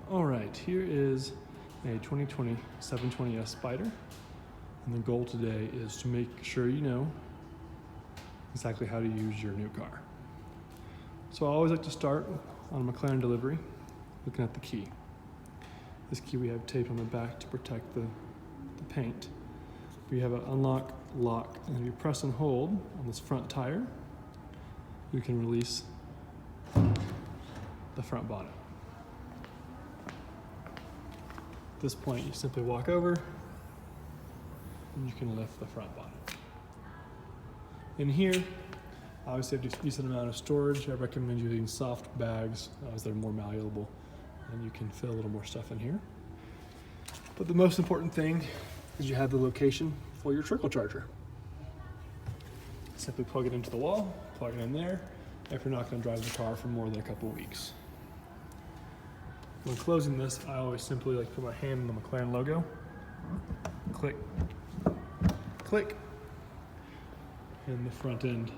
All right, here is a 2020 720S Spider, and the goal today is to make sure you know exactly how to use your new car. So I always like to start on a McLaren delivery looking at the key. This key we have taped on the back to protect the paint. We have an unlock, lock, and if you press and hold on this front tire, you can release the front bonnet. At this point, you simply walk over and you can lift the front bonnet. In here, obviously, you have a decent amount of storage. I recommend using soft bags as they're more malleable and you can fit a little more stuff in here. But the most important thing is you have the location for your trickle charger. Simply plug it into the wall, plug it in there, if you're not going to drive the car for more than a couple weeks. When closing this, I always simply put my hand on the McLaren logo, click, click, and the front end,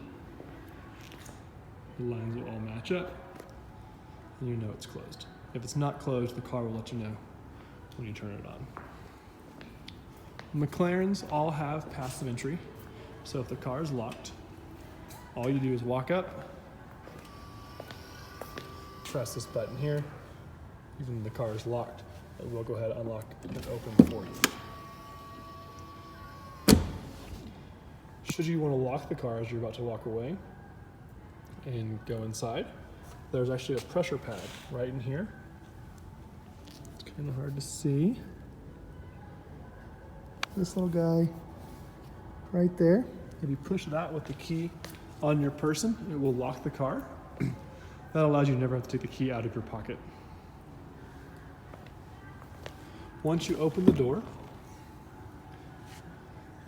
the lines will all match up, and you know it's closed. If it's not closed, the car will let you know when you turn it on. McLarens all have passive entry, so if the car is locked, all you do is walk up, press this button here. Even the car is locked, it will go ahead and unlock and open for you. Should you want to lock the car as you're about to walk away and go inside, there's actually a pressure pad right in here. It's kind of hard to see. This little guy right there. If you push that with the key on your person, it will lock the car. That allows you to never have to take the key out of your pocket. Once you open the door,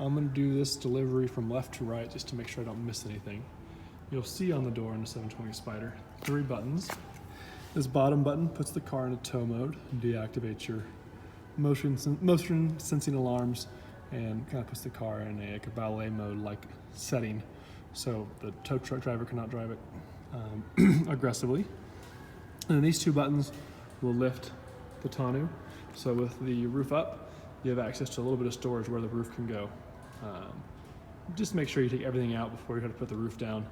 I'm going to do this delivery from left to right just to make sure I don't miss anything. You'll see on the door in the 720 Spider 3 buttons. This bottom button puts the car into tow mode and deactivates your motion sensing alarms and kind of puts the car in a valet mode like setting so the tow truck driver cannot drive it aggressively. And then these 2 buttons will lift the tonneau. So with the roof up, you have access to a little bit of storage where the roof can go. Just make sure you take everything out before you have to put the roof down,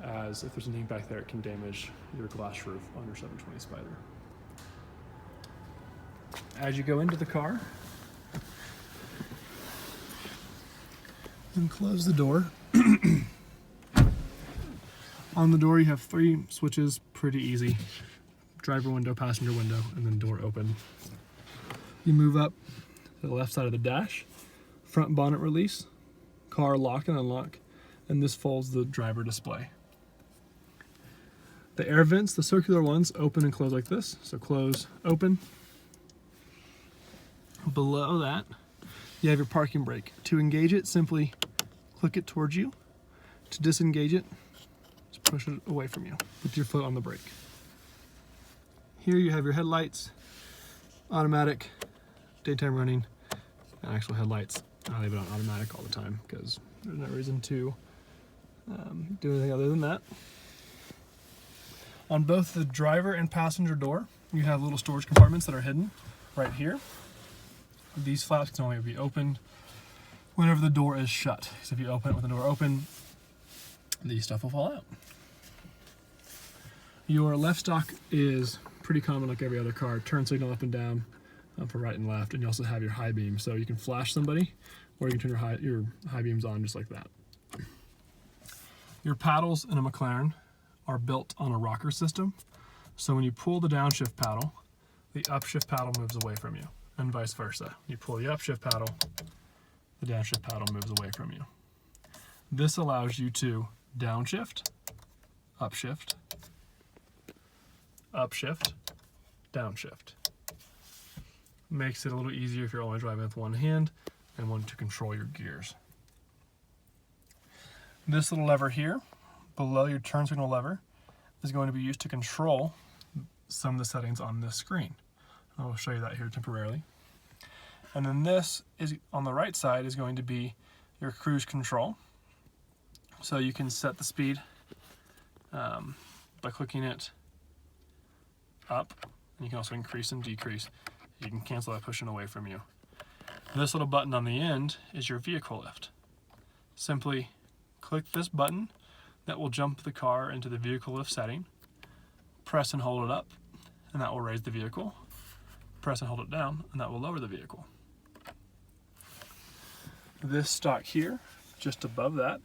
as if there's anything back there, it can damage your glass roof on your 720 Spider. As you go into the car, and close the door. On the door, you have 3 switches, pretty easy. Driver window, passenger window, and then door open. You move up to the left side of the dash, front bonnet release, car lock and unlock, and this folds the driver display. The air vents, the circular ones, open and close like this. So close, open. Below that, you have your parking brake. To engage it, simply click it towards you. To disengage it, just push it away from you with your foot on the brake. Here you have your headlights, automatic, daytime running, and actual headlights. I leave it on automatic all the time because there's no reason to do anything other than that. On both the driver and passenger door, you have little storage compartments that are hidden right here. These flaps can only be opened whenever the door is shut. So if you open it with the door open, the stuff will fall out. Your left stalk is pretty common like every other car. Turn signal up and down for right and left, and you also have your high beam. So you can flash somebody, or you can turn your high beams on just like that. Your paddles in a McLaren are built on a rocker system. So when you pull the downshift paddle, the upshift paddle moves away from you, and vice versa. You pull the upshift paddle, the downshift paddle moves away from you. This allows you to downshift, upshift, upshift, downshift. Makes it a little easier if you're only driving with one hand and want to control your gears. This little lever here, below your turn signal lever, is going to be used to control some of the settings on this screen. I will show you that here temporarily. And then this is on the right side is going to be your cruise control. So you can set the speed by clicking it up and you can also increase and decrease. You can cancel that pushing away from you. This little button on the end is your vehicle lift. Simply click this button that will jump the car into the vehicle lift setting. Press and hold it up, and that will raise the vehicle. Press and hold it down, and that will lower the vehicle. This stalk here, just above that,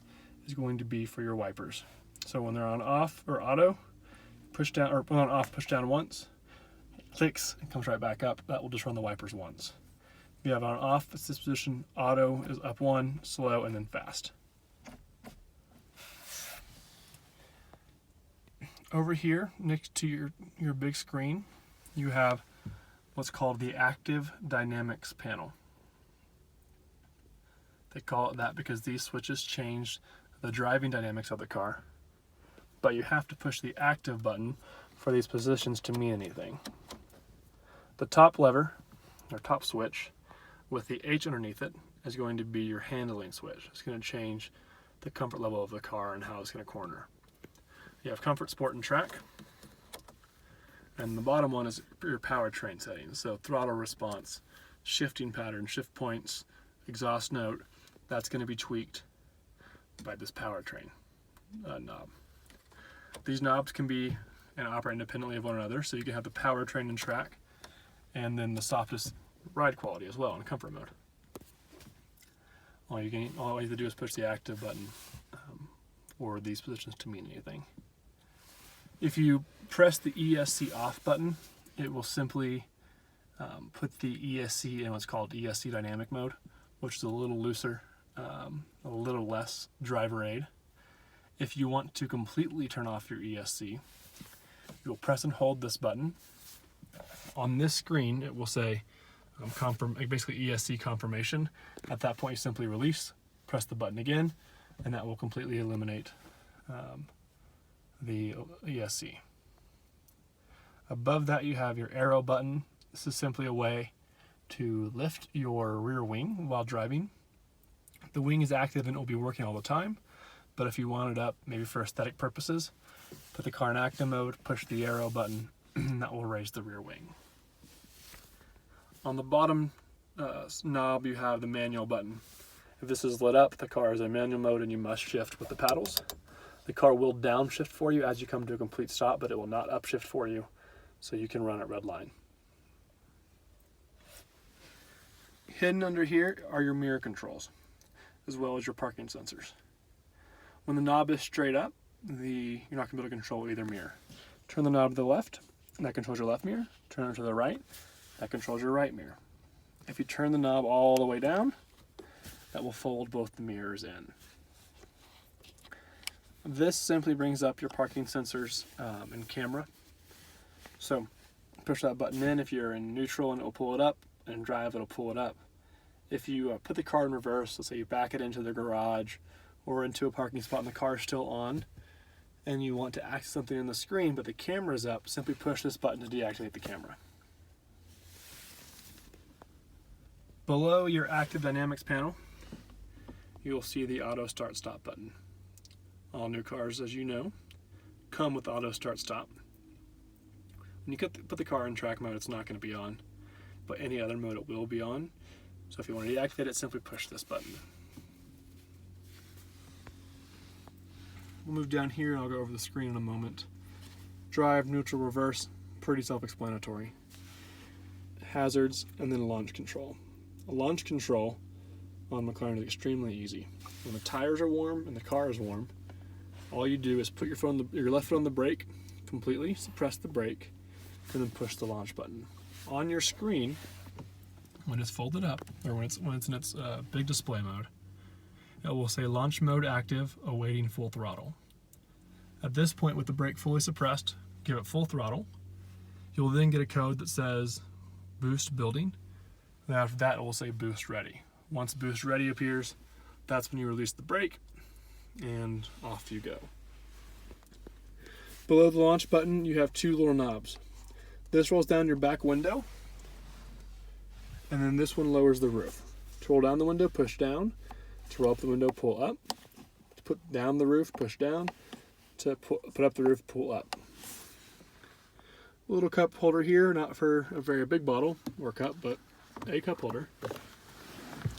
is going to be for your wipers. So when they're on off or auto, push down, or on off, push down once, clicks, and comes right back up. That will just run the wipers once. If you have on off, it's this position. Auto is up one, slow, and then fast. Over here, next to your big screen, you have what's called the Active Dynamics panel. They call it that because these switches change the driving dynamics of the car. But you have to push the active button for these positions to mean anything. The top lever, or top switch, with the H underneath it, is going to be your handling switch. It's going to change the comfort level of the car and how it's going to corner. You have comfort, sport, and track. And the bottom one is your powertrain settings. So throttle response, shifting pattern, shift points, exhaust note. That's going to be tweaked by this powertrain knob. These knobs can be and operate independently of one another, so you can have the powertrain and track, and then the softest ride quality as well in comfort mode. All you have to do is push the active button for these positions to mean anything. If you press the ESC off button, it will simply put the ESC in what's called ESC dynamic mode, which is a little looser, a little less driver aid. If you want to completely turn off your ESC, you'll press and hold this button. On this screen, it will say basically ESC confirmation. At that point, you simply release, press the button again, and that will completely eliminate the ESC. Above that, you have your arrow button. This is simply a way to lift your rear wing while driving. The wing is active and it will be working all the time, but if you want it up, maybe for aesthetic purposes, put the car in active mode, push the arrow button, and that will raise the rear wing. On the bottom knob, you have the manual button. If this is lit up, the car is in manual mode and you must shift with the paddles. The car will downshift for you as you come to a complete stop, but it will not upshift for you, so you can run at red line. Hidden under here are your mirror controls, as well as your parking sensors. When the knob is straight up, you're not going to be able to control either mirror. Turn the knob to the left, and that controls your left mirror. Turn it to the right, that controls your right mirror. If you turn the knob all the way down, that will fold both the mirrors in. This simply brings up your parking sensors and camera. So push that button in if you're in neutral and it'll pull it up, and in drive it'll pull it up. If you put the car in reverse, let's say you back it into the garage or into a parking spot and the car is still on, and you want to access something in the screen but the camera is up, simply push this button to deactivate the camera. Below your Active Dynamics panel, you'll see the Auto Start Stop button. All new cars, as you know, come with Auto Start Stop. When you put the car in track mode, it's not going to be on, but any other mode it will be on. So if you want to deactivate it, simply push this button. We'll move down here and I'll go over the screen in a moment. Drive, neutral, reverse, pretty self-explanatory. Hazards, and then launch control. A launch control on McLaren is extremely easy. When the tires are warm and the car is warm, all you do is put your left foot on the brake completely, suppress the brake, and then push the launch button. On your screen, when it's folded up, or when it's in its big display mode, it will say launch mode active, awaiting full throttle. At this point, with the brake fully suppressed, give it full throttle. You'll then get a code that says boost building. And after that, it will say boost ready. Once boost ready appears, that's when you release the brake and off you go. Below the launch button, you have two little knobs. This rolls down your back window, and then this one lowers the roof. To roll down the window, push down. To roll up the window, pull up. To put down the roof, push down. To put up the roof, pull up. little cup holder here, not for a very big bottle or cup, but a cup holder.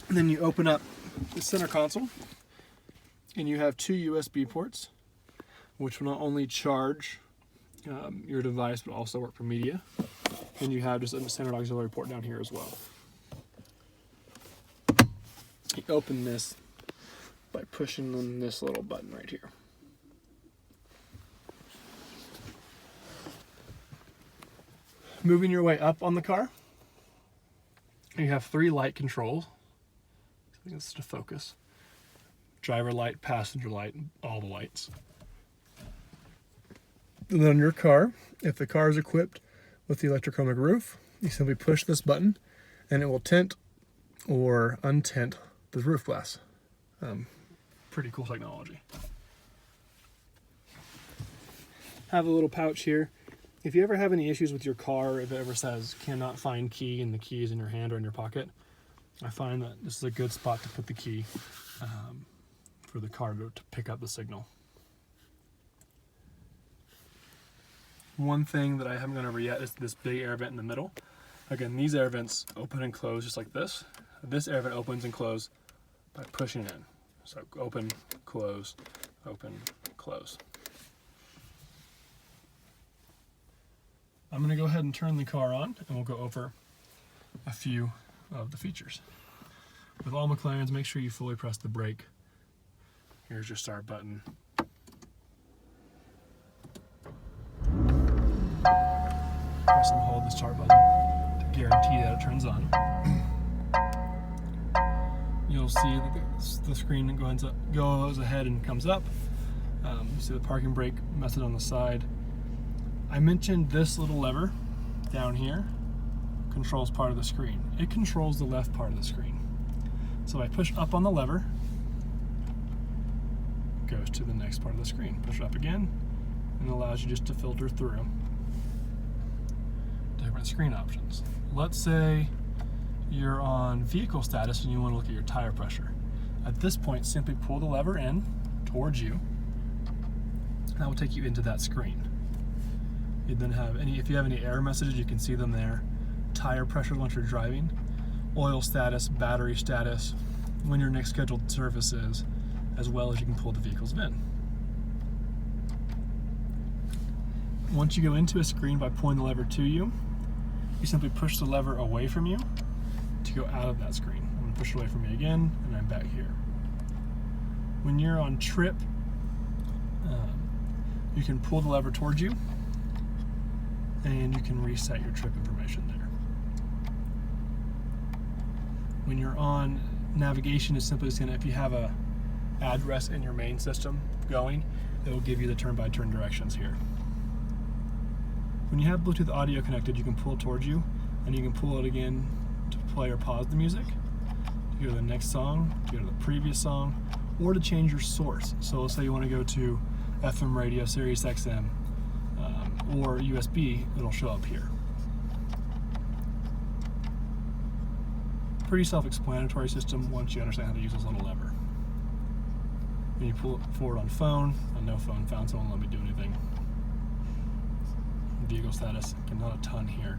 And then you open up the center console, and you have 2 USB ports, which will not only charge your device, but also work for media. And you have just a standard auxiliary port down here as well. You open this by pushing on this little button right here. Moving your way up on the car, you have 3 light controls. I think this is to focus. Driver light, passenger light, all the lights. And then on your car, if the car is equipped with the electrochromic roof, you simply push this button and it will tint or untint the roof glass. Pretty cool technology. Have a little pouch here. If you ever have any issues with your car, if it ever says cannot find key and the key is in your hand or in your pocket, I find that this is a good spot to put the key for the car to pick up the signal. One thing that I haven't gone over yet is this big air vent in the middle. Again, these air vents open and close just like this. This air vent opens and closes by pushing in. So open, close, open, close. I'm going to go ahead and turn the car on, and we'll go over a few of the features. With all McLarens, make sure you fully press the brake. Here's your start button. Press and hold the start button to guarantee that it turns on. You'll see that the screen goes ahead and comes up. You see the parking brake method on the side. I mentioned this little lever down here controls part of the screen. It controls the left part of the screen. So if I push up on the lever, it goes to the next part of the screen. Push it up again, and it allows you just to filter through different screen options. Let's say you're on vehicle status and you want to look at your tire pressure. At this point, simply pull the lever in towards you. That will take you into that screen. You then have if you have any error messages, you can see them there. Tire pressure once you're driving, oil status, battery status, when your next scheduled service is, as well as you can pull the vehicle's VIN. Once you go into a screen by pulling the lever to you, you simply push the lever away from you to go out of that screen. I'm going to push it away from me again, and I'm back here. When you're on trip, you can pull the lever towards you, and you can reset your trip information there. When you're on navigation, is simply saying if you have a address in your main system going, it will give you the turn-by-turn directions here. When you have Bluetooth audio connected, you can pull it towards you, and you can pull it again to play or pause the music, to go to the next song, to go to the previous song, or to change your source. So let's say you want to go to FM radio, Sirius XM, or USB, it'll show up here. Pretty self-explanatory system once you understand how to use this little lever. When you pull it forward on phone, on no phone found, so it won't let me do anything. Vehicle status, again, not a ton here,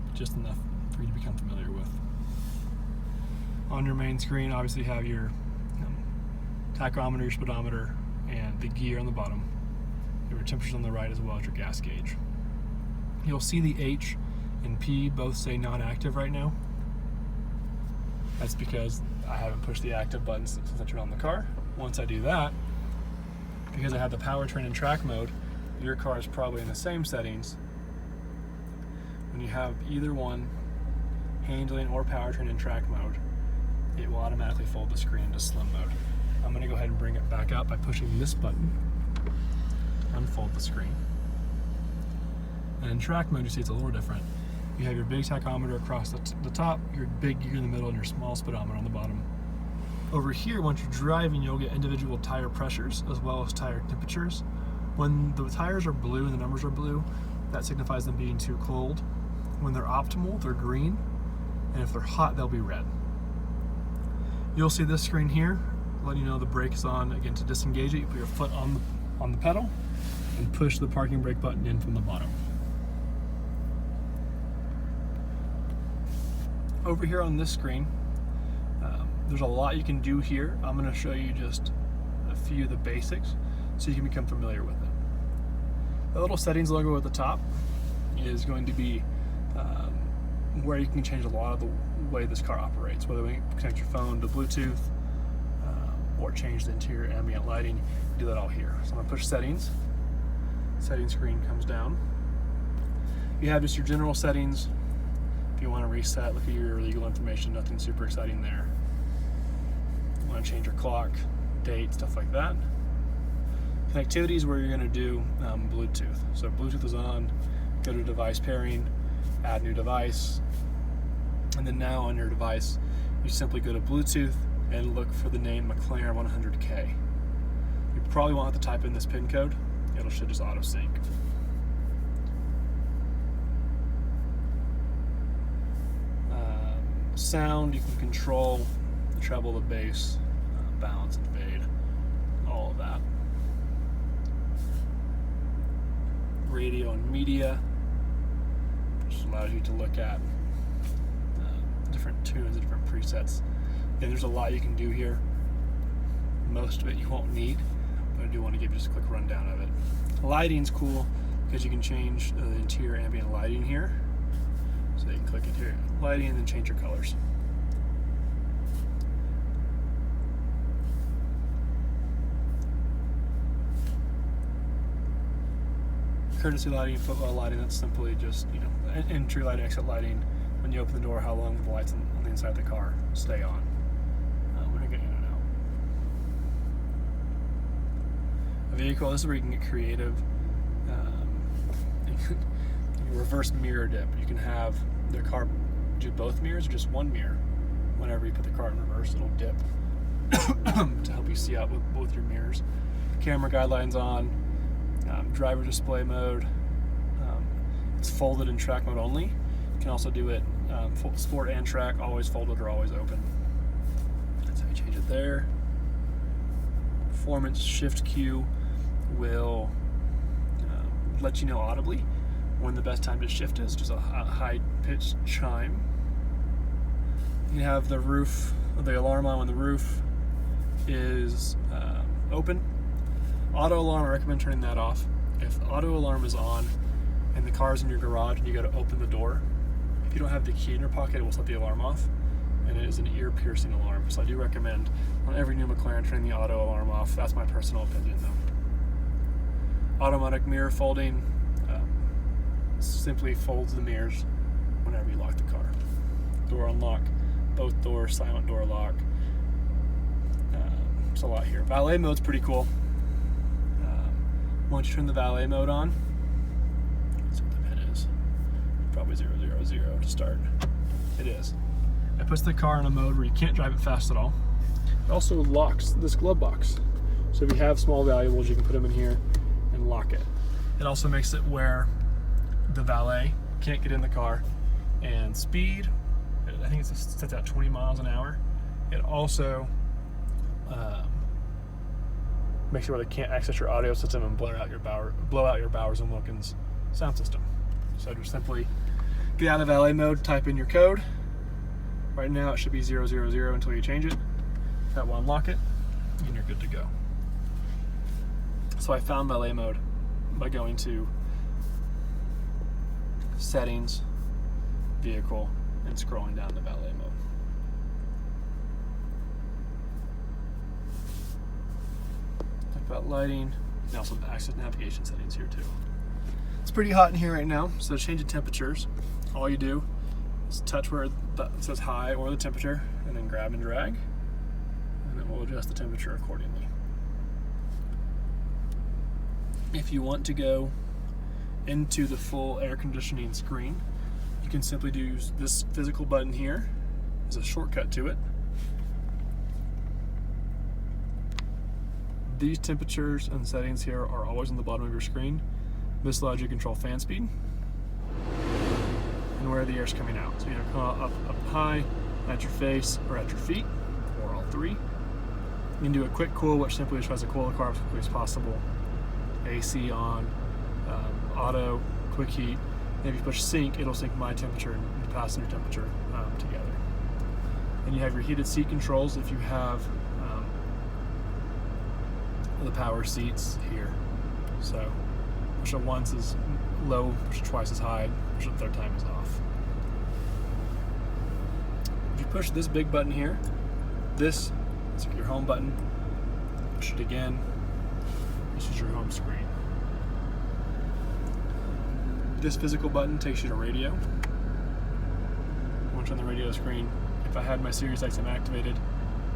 but just enough for you to become familiar with. On your main screen, obviously you have your tachometer, your speedometer, and the gear on the bottom. Your temperatures on the right as well as your gas gauge. You'll see the H and P both say non-active right now. That's because I haven't pushed the active button since I turned on the car. Once I do that, because I have the powertrain and track mode, your car is probably in the same settings. When you have either one, handling or powertrain and track mode, it will automatically fold the screen into slim mode. I'm going to go ahead and bring it back up by pushing this button. Unfold the screen. And in track mode, you see it's a little different. You have your big tachometer across the top, your big gear in the middle, and your small speedometer on the bottom. Over here, once you're driving, you'll get individual tire pressures as well as tire temperatures. When the tires are blue and the numbers are blue, that signifies them being too cold. When they're optimal, they're green, and if they're hot, they'll be red. You'll see this screen here, letting you know the brake is on. Again, to disengage it, you put your foot on the pedal and push the parking brake button in from the bottom. over here on this screen, there's a lot you can do here. I'm going to show you just a few of the basics so you can become familiar with it. The little settings logo at the top is going to be where you can change a lot of the way this car operates, whether you connect your phone to Bluetooth or change the interior ambient lighting. You do that all here. So I'm going to push settings. Settings screen comes down. You have just your general settings. If you want to reset, look at your legal information, nothing super exciting there. You want to change your clock, date, stuff like that. Connectivity is where you're going to do Bluetooth. So Bluetooth is on, go to device pairing, add new device, and then now on your device you simply go to Bluetooth and look for the name McLaren-100K. You probably won't have to type in this PIN code, it should just auto sync. Sound, you can control the treble, the bass, balance and fade, all of that. Radio and media, which allows you to look at different tunes, different presets. Again, there's a lot you can do here. Most of it you won't need, but I do want to give you just a quick rundown of it. Lighting's cool because you can change the interior ambient lighting here. So you can click interior lighting and then change your colors. Courtesy lighting, footwell lighting, that's simply just, entry lighting, exit lighting. When you open the door, how long the lights on the inside of the car stay on. We're going to get in and out. A vehicle, this is where you can get creative. You can reverse mirror dip. You can have the car do both mirrors or just one mirror. Whenever you put the car in reverse, it'll dip to help you see out with both your mirrors. Camera guidelines on. Driver display mode, it's folded in track mode only. You can also do it sport and track, always folded or always open. That's how you change it there. Performance shift key will let you know audibly when the best time to shift is, just a high-pitched chime. You have the roof, the alarm on when the roof is open. Auto alarm, I recommend turning that off. If auto alarm is on and the car's in your garage and you go to open the door, if you don't have the key in your pocket, it will set the alarm off, and it is an ear-piercing alarm. So I do recommend on every new McLaren turning the auto alarm off. That's my personal opinion though. Automatic mirror folding simply folds the mirrors whenever you lock the car. Door unlock, both doors, silent door lock. There's a lot here. Valet mode's pretty cool. Once you turn the valet mode on, let's see what the pin is. Probably 000 to start. It is. It puts the car in a mode where you can't drive it fast at all. It also locks this glove box. So if you have small valuables, you can put them in here and lock it. It also makes it where the valet can't get in the car, and speed, I think it sets out 20 miles an hour. It also makes sure they can't access your audio system and blow out your Bowers and Wilkins sound system. So just simply get out of valet mode, type in your code. Right now it should be 000 until you change it. That will unlock it, and you're good to go. So I found valet mode by going to settings, vehicle, and scrolling down to valet mode. About lighting, and also the access navigation settings here too. It's pretty hot in here right now, so to change the temperatures, all you do is touch where it says high or the temperature, and then grab and drag, and it will adjust the temperature accordingly. If you want to go into the full air conditioning screen, you can simply use this physical button here as a shortcut to it. These temperatures and settings here are always on the bottom of your screen. This allows you to control fan speed and where the air is coming out. So either come up high, at your face, or at your feet, or all three. You can do a quick cool, which simply tries to cool the car as quickly as possible. AC on, auto, quick heat, And if you push sync, it'll sync my temperature and the passenger temperature together. And you have your heated seat controls if you have the power seats here. So push it once is low, push it twice is high, push it a third time is off. If you push this big button here, this is your home button. Push it again, this is your home screen. This physical button takes you to radio. Once on the radio screen, if I had my Sirius XM activated,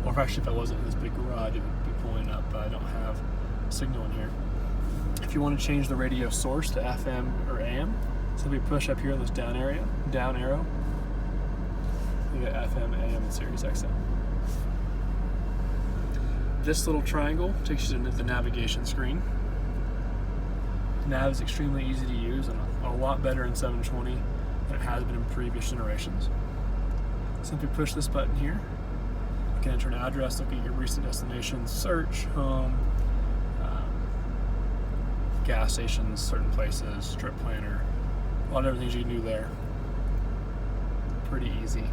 or actually if I wasn't in this big garage, it would be pulling up, but I don't have signal in here. If you want to change the radio source to FM or AM, simply push up here in this down arrow, you get FM, AM, and Sirius XM. This little triangle takes you to the navigation screen. Nav is extremely easy to use and a lot better in 720 than it has been in previous generations. Simply push this button here. You can enter an address, look at your recent destinations, search, home, gas stations, certain places, trip planner, a lot of different things you can do there. Pretty easy.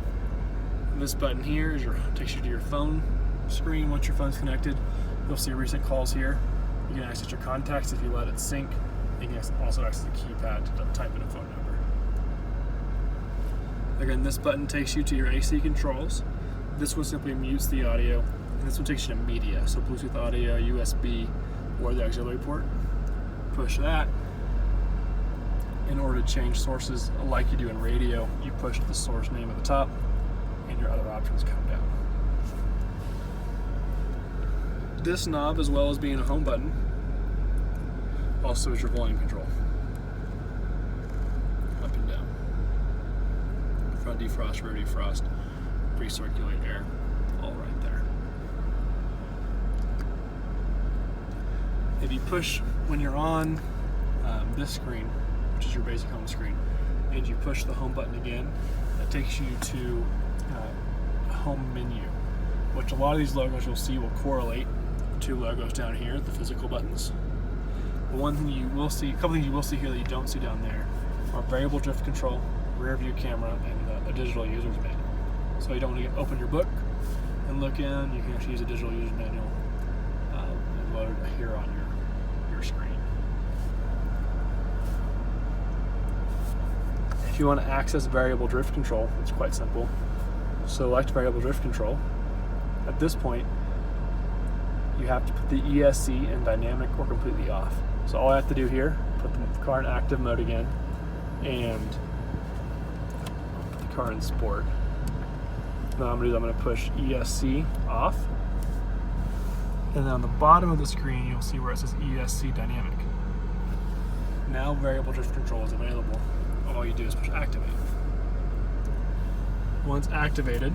And this button here takes you to your phone screen. Once your phone's connected, you'll see recent calls here. You can access your contacts if you let it sync. You can also access the keypad to type in a phone number. Again, this button takes you to your AC controls. This one simply mutes the audio, and this one takes you to media, so Bluetooth audio, USB, or the auxiliary port. Push that. In order to change sources like you do in radio, you push the source name at the top, and your other options come down. This knob, as well as being a home button, also is your volume control. Up and down. Front defrost, rear defrost, recirculate air, all right there. If you push when you're on this screen, which is your basic home screen, and you push the home button again, that takes you to a home menu, which a lot of these logos you'll see will correlate to logos down here, the physical buttons. But one thing you will see, a couple things you will see here that you don't see down there, are variable drift control, rear view camera, and a digital user's manual. So you don't want to open your book and look in, you can actually use a digital user's manual and load it here on your screen. If you want to access variable drift control, it's quite simple. Select variable drift control. At this point, you have to put the ESC in dynamic or completely off. So all I have to do here, put the car in active mode again, and put the car in sport. Now I'm going to push ESC off, and then on the bottom of the screen you'll see where it says ESC dynamic. Now variable drift control is available. All you do is push activate. Once activated,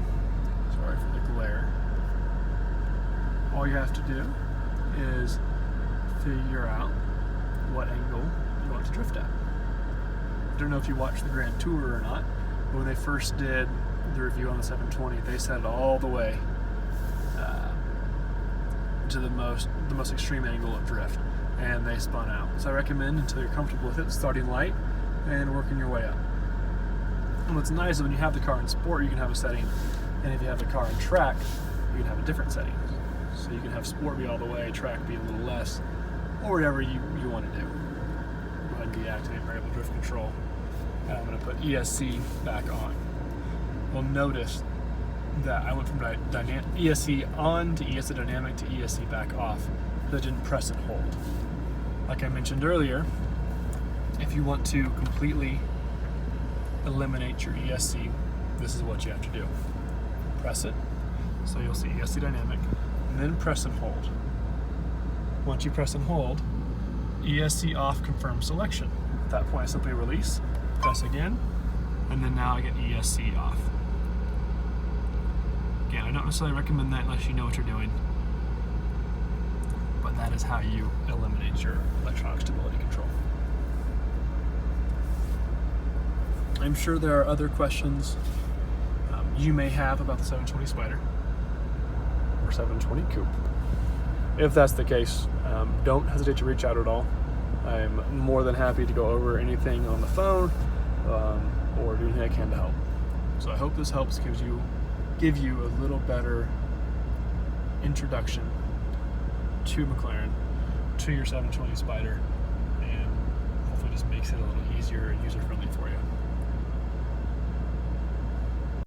sorry for the glare, all you have to do is figure out what angle you want to drift at. I don't know if you watched the Grand Tour or not, but when they first did the review on the 720, they set it all the way to the most extreme angle of drift, and they spun out. So I recommend, until you're comfortable with it, starting light and working your way up. And what's nice is when you have the car in sport, you can have a setting, and if you have the car in track, you can have a different setting. So you can have sport be all the way, track be a little less, or whatever you want to do. Go ahead and deactivate variable drift control. And I'm going to put ESC back on. We'll notice that I went from ESC on to ESC dynamic to ESC back off, but I didn't press and hold. Like I mentioned earlier, if you want to completely eliminate your ESC, this is what you have to do. Press it, so you'll see ESC dynamic, and then press and hold. Once you press and hold, ESC off confirms selection. At that point I simply release, press again, and then now I get ESC off. Again, I don't necessarily recommend that unless you know what you're doing, but that is how you eliminate your electronic stability control. I'm sure there are other questions you may have about the 720 Spider or 720 Coupe. If that's the case, don't hesitate to reach out at all. I'm more than happy to go over anything on the phone, or do anything I can to help. So I hope this helps give you a little better introduction to McLaren, to your 720 Spider, and hopefully just makes it a little easier and user-friendly for you.